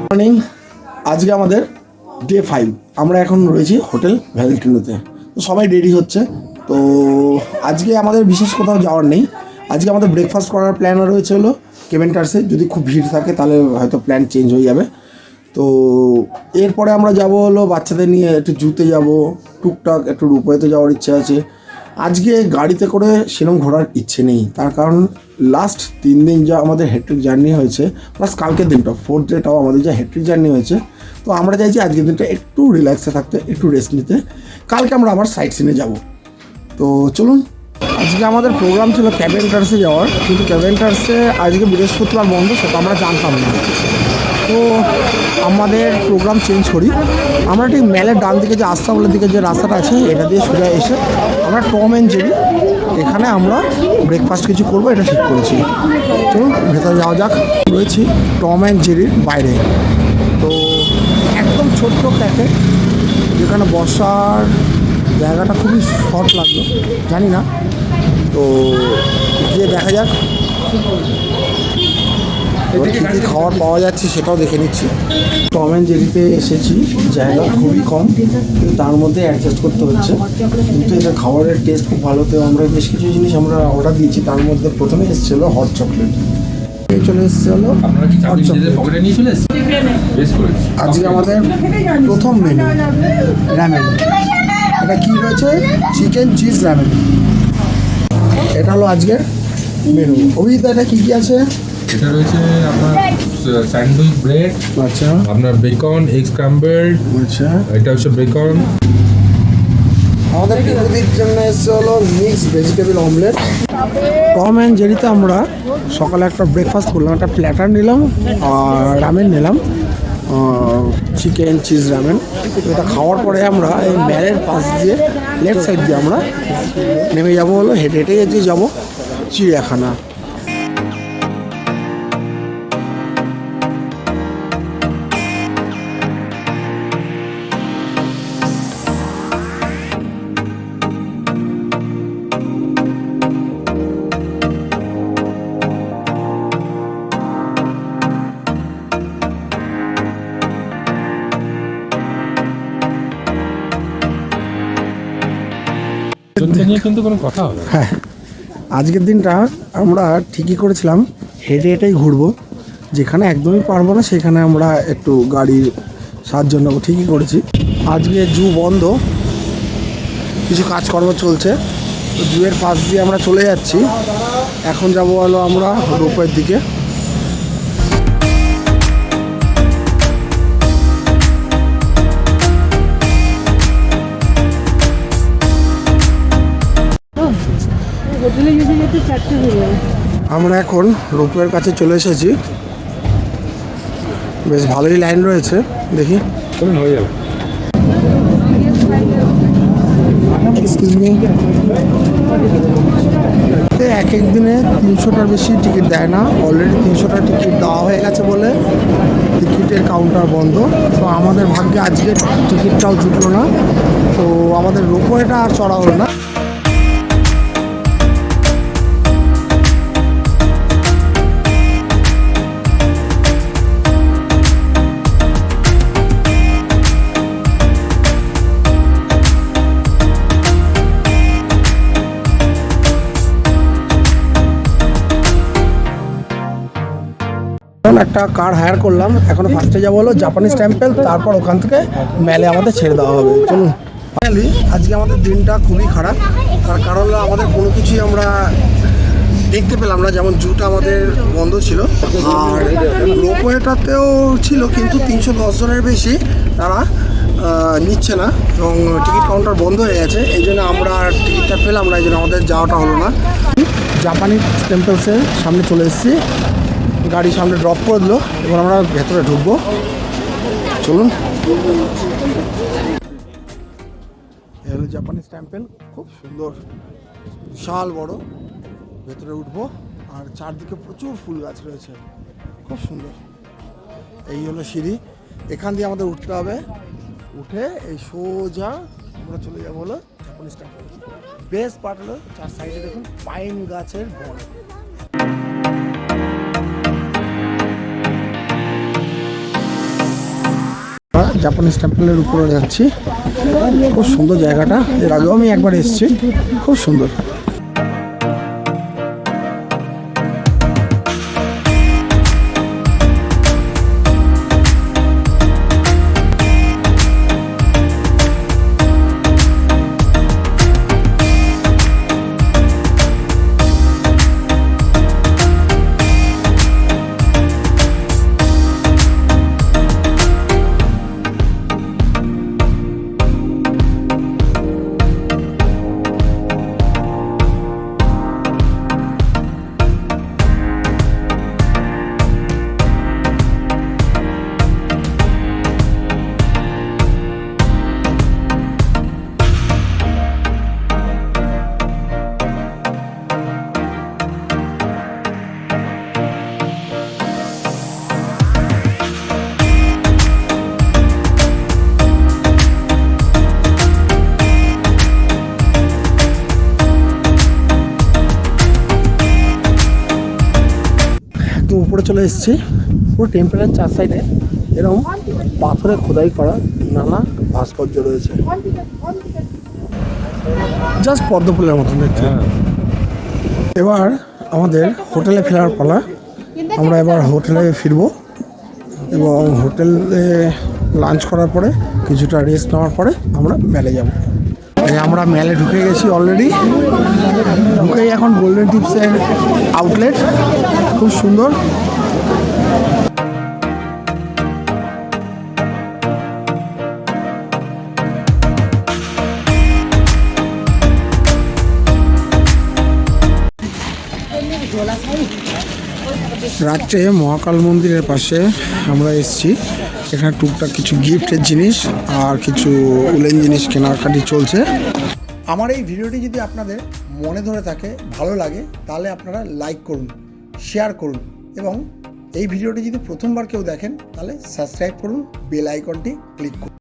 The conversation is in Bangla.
মর্নিং। আজকে আমাদের ডে 5। আমরা এখন রয়েছি হোটেল ভ্যালেন্টিনোতে। তো সবাই রেডি হচ্ছে। তো আজকে আমাদের বিশেষ কোথাও যাওয়ার নেই। আজকে আমাদের ব্রেকফাস্ট করার প্ল্যান রয়েছে হলো কেভেন্টার্সে। যদি খুব ভিড় থাকে তাহলে হয়তো প্ল্যান চেঞ্জ হয়ে যাবে। তো এরপরে আমরা যাব হলো বাচ্চাদের নিয়ে একটু জুতে যাব, টুকটাক একটু রূপোতে যাওয়ার ইচ্ছে আছে। আজকে গাড়িতে করে সেরকম ঘোরার ইচ্ছে নেই, তার কারণ লাস্ট 3 দিন যা আমাদের হেট্রিক জার্নি হয়েছে, প্লাস কালকের দিনটা 4th ডেটাও আমাদের যা হেট্রিক জার্নি হয়েছে। তো আমরা চাইছি আজকের দিনটা একটু রিল্যাক্সে থাকতে, একটু রেস্ট নিতে। কালকে আমরা আবার সাইট সিনে যাব। তো চলুন। আজকে আমাদের প্রোগ্রাম ছিল কেভেন্টার্সে যাওয়ার, কিন্তু কেভেন্টার্সে আজকে বৃহস্পতিবার বন্ধ, সেটা আমরা জানতাম না। তো আমাদের প্রোগ্রাম চেঞ্জ করি। আমরা ঠিক মেলের ডান দিকে যে আস্তাবলের দিকে যে রাস্তাটা আছে, এটা দিয়ে সোজা এসে আমরা টম অ্যান্ড জেরি এখানে আমরা ব্রেকফাস্ট কিছু করবো, এটা ঠিক করেছি। চলুন ভেতরে যাওয়া যাক। রয়েছি টম অ্যান্ড জেরির বাইরে। তো একদম ছোট্ট ক্যাফে, যেখানে বসার জায়গাটা খুবই শর্ট লাগলো, জানি না। তো গিয়ে দেখা যাক এবার কী কী খাবার পাওয়া যাচ্ছে সেটাও দেখে নিচ্ছি। টম অ্যান্ড জেরিতে এসেছি, জায়গা খুবই কম, কিন্তু তার মধ্যে অ্যাডজাস্ট করতে হচ্ছে। কিন্তু এটা খাবারের টেস্ট খুব ভালো। তো আমরা বেশ কিছু জিনিস আমরা অর্ডার দিয়েছি। তার মধ্যে প্রথমে এসেছিলো হট চকলেট, চলে এসছে হলো হট চকলেট। আজকে আমাদের প্রথম মেনু র্যামেন। এটা কী রয়েছে? Chicken cheese ramen. এটা হলো আজকের মেনু। অভিজ্ঞতা এটা কী কী আছে? এটা রয়েছে আপনার স্যান্ডউইচ ব্রেড, আচ্ছা, আপনার বেকন, এগ স্ক্র্যাম্বলড, আচ্ছা। এটা হচ্ছে বেকন। আমাদের পিকুদির জন্য এসছে হলো mix vegetable omelette. Tom and জেরিতে আমরা সকালে একটা ব্রেকফাস্ট করলাম, একটা প্ল্যাটার নিলাম আর রামেন নিলাম, চিকেন চিজ রামেন। এটা খাওয়ার পরে আমরা এই ম্যালের পাশ দিয়ে লেফট সাইড দিয়ে আমরা নেমে যাবো হলো হেঁটে হেঁটে যেতে যাবো চিড়িয়াখানা। কিন্তু কোনো কথা হবে। হ্যাঁ, আজকের দিনটা আমরা ঠিকই করেছিলাম হেঁটে হেঁটেই ঘুরবো। যেখানে একদমই পারবো না সেখানে আমরা একটু গাড়ির সাহায্য নেবো, ঠিকই করেছি। আজকে জু বন্ধ, কিছু কাজকর্ম চলছে। তো জুয়ের পাশ দিয়ে আমরা চলে যাচ্ছি। এখন যাবো হলো আমরা রোপওয়ের দিকে। আমরা এখন রোপওয়ের কাছে চলে এসেছি। বেশ ভালোই লাইন রয়েছে, দেখি হয়ে যাবে। এক্সকিউজ মি, এক এক দিনে 300টার বেশি টিকিট দেয় না। অলরেডি 300টার টিকিট দেওয়া হয়ে গেছে বলে টিকিটের কাউন্টার বন্ধ। তো আমাদের ভাগ্যে আজকে টিকিটটাও জুটলো না। তো আমাদের রোপওয়েটা আর চড়া হলো না। একটা কার হায়ার করলাম। এখন ফার্স্টে যাবো হলো জাপানিজ টেম্পল, তারপর ওখান থেকে মেলে আমাদের ছেড়ে দেওয়া হবে। চলুন। ফাইনালি আজকে আমাদের দিনটা খুবই খারাপ, তার কারণ হলো আমাদের কোনো কিছুই আমরা দেখতে পেলাম না। যেমন জুটা আমাদের বন্ধ ছিল, আর রোপওয়েটাতেও ছিল, কিন্তু 310 জনের বেশি তারা নিচ্ছে না এবং টিকিট কাউন্টার বন্ধ হয়ে গেছে। এই জন্য আমরা টিকিটটা পেলাম না, এই জন্য আমাদের যাওয়াটা হলো না। জাপানিজ টেম্পলসের সামনে চলে এসেছি, গাড়ি সামনে ড্রপ করে দিল। এবার আমরা ভেতরে ঢুকবো, চলুন। এ হলো জাপানিজ টেম্পল, খুব সুন্দর, বিশাল বড়। ভেতরে উঠবো, আর চারদিকে প্রচুর ফুল গাছ রয়েছে, খুব সুন্দর। এই হলো সিঁড়ি, এখান দিয়ে আমাদের উঠতে হবে। উঠে এই সোজা আমরা চলে যাবো হলো জাপানিজ টেম্পল। বেস্ট পার্ট হলো চার সাইডে দেখুন পাইন গাছের বন। জাপানিজ টেম্পলের উপরে যাচ্ছি। খুব সুন্দর জায়গাটা, এর আগেও আমি একবার এসেছি, খুব সুন্দর। উপরে চলে এসেছি। পুরো টেম্পলের চার সাইডে এরকম পাথরে খোদাই করা নানা ভাস্কর্য রয়েছে, জাস্ট পদ্মফুলের মতন দেখতে। এবার আমাদের হোটেলে ফেরার পালা। আমরা এবার হোটেলে ফিরবো এবং হোটেলে লাঞ্চ করার পরে কিছুটা রেস্ট নেওয়ার পরে আমরা মেলে যাব। আমরা মেলে ঢুকে গেছি অলরেডি। ঢুকেই এখন গোল্ডেন টিপসের আউটলেট, খুব সুন্দর। রাত্রে মহাকাল মন্দিরের পাশে আমরা এসেছি। এখানে টুকটাক কিছু গিফটের জিনিস আর কিছু উলেন জিনিস কেনাকাটি চলছে। আমার এই ভিডিওটি যদি আপনাদের মনে ধরে থাকে, ভালো লাগে, তাহলে আপনারা লাইক করুন, শেয়ার করুন এবং এই ভিডিওটি যদি প্রথমবার কেউ দেখেন তাহলে সাবস্ক্রাইব করুন, বেল আইকনটি ক্লিক করুন।